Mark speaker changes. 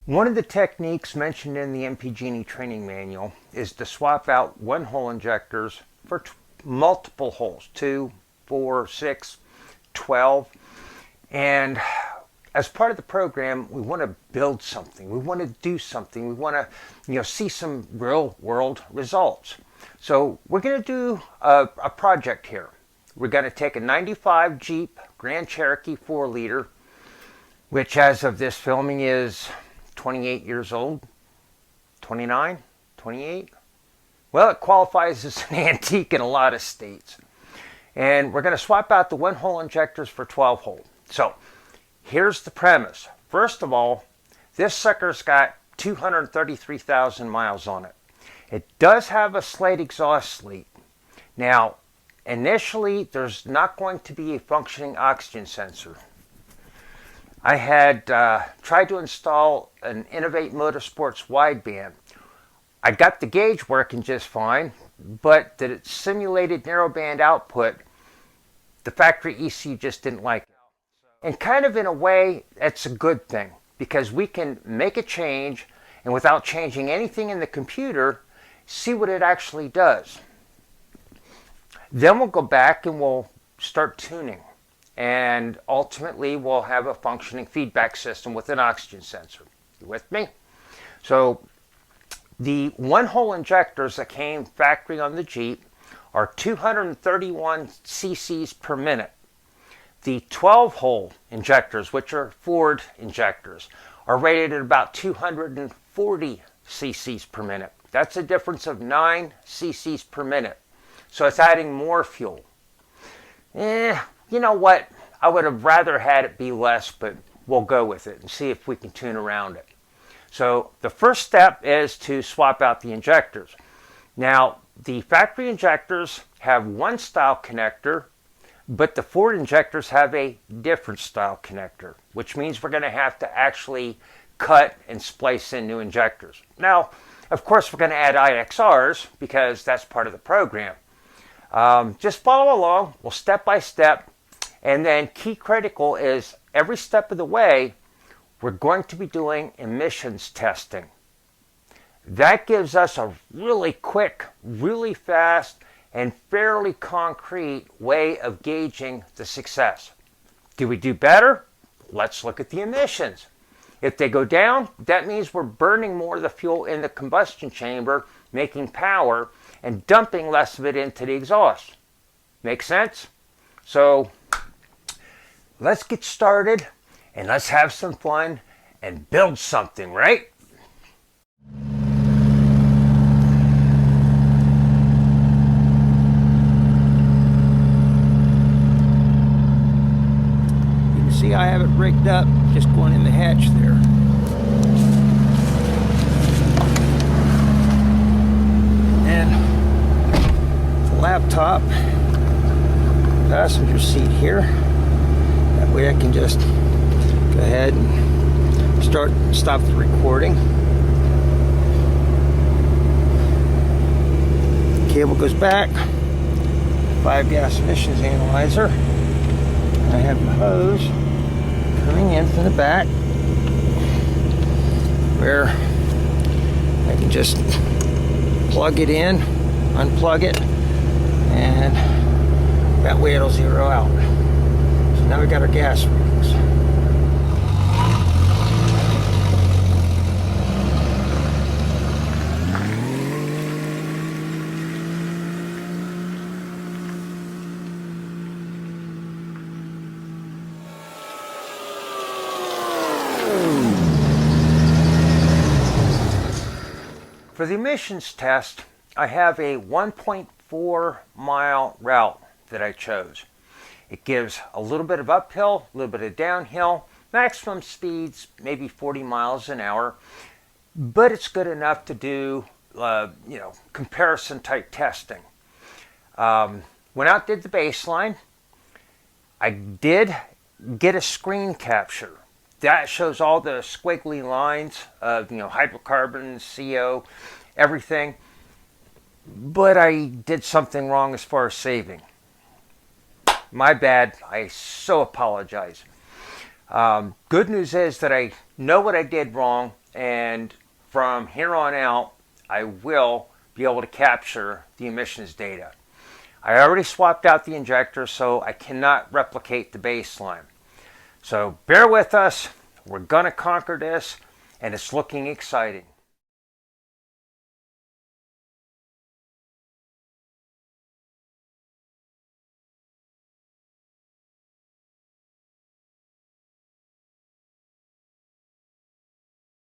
Speaker 1: One of the techniques mentioned in the MPG&E training manual is to swap out one-hole injectors for multiple holes, 2, 4, 6, 12. And as part of the program, we want to build something. We want to do something. We want to see some real-world results. So we're going to do a project here. We're going to take a 95 Jeep Grand Cherokee 4-liter, which as of this filming is 28 years old, 29, 28. Well, it qualifies as an antique in a lot of states. And we're going to swap out the one-hole injectors for 12-hole. So here's the premise. First of all, this sucker's got 233,000 miles on it. It does have a slight exhaust leak. Now, initially, there's not going to be a functioning oxygen sensor. I had tried to install an Innovate Motorsports wideband. I got the gauge working just fine, but the simulated narrowband output, the factory ECU just didn't like it. And kind of in a way, that's a good thing, because we can make a change and without changing anything in the computer, see what it actually does. Then we'll go back and we'll start tuning. And ultimately, we'll have a functioning feedback system with an oxygen sensor. You with me? So the one-hole injectors that came factory on the Jeep are 231 cc's per minute. The 12-hole injectors, which are Ford injectors, are rated at about 240 cc's per minute. That's a difference of 9 cc's per minute. So it's adding more fuel. You know what? I would have rather had it be less, but we'll go with it and see if we can tune around it. So the first step is to swap out the injectors. Now, the factory injectors have one style connector, but the Ford injectors have a different style connector, which means we're going to have to actually cut and splice in new injectors. Now, of course, we're going to add IXRs because that's part of the program. Just follow along. We'll step by step. And then key critical is every step of the way, we're going to be doing emissions testing. That gives us a really quick, really fast, and fairly concrete way of gauging the success. Do we do better? Let's look at the emissions. If they go down, that means we're burning more of the fuel in the combustion chamber, making power, and dumping less of it into the exhaust. Make sense? So let's get started and let's have some fun and build something, right? You can see I have it rigged up, just going in the hatch there. And the laptop, passenger seat here. That way I can just go ahead and stop the recording. Cable goes back. 5-gas emissions analyzer. I have the hose coming in from the back, where I can just plug it in, unplug it, and that way it'll zero out. So now we got our gas readings. For the emissions test, I have a 1.4 mile route that I chose. It gives a little bit of uphill, a little bit of downhill, maximum speeds maybe 40 miles an hour, but it's good enough to do comparison type testing. Went out, did the baseline. I did get a screen capture. That shows all the squiggly lines of hydrocarbons, CO, everything. But I did something wrong as far as saving. My bad. I so apologize. Good news is that I know what I did wrong, and from here on out I will be able to capture the emissions data. I already swapped out the injector, so I cannot replicate the baseline. So bear with us, we're going to conquer this, and it's looking exciting.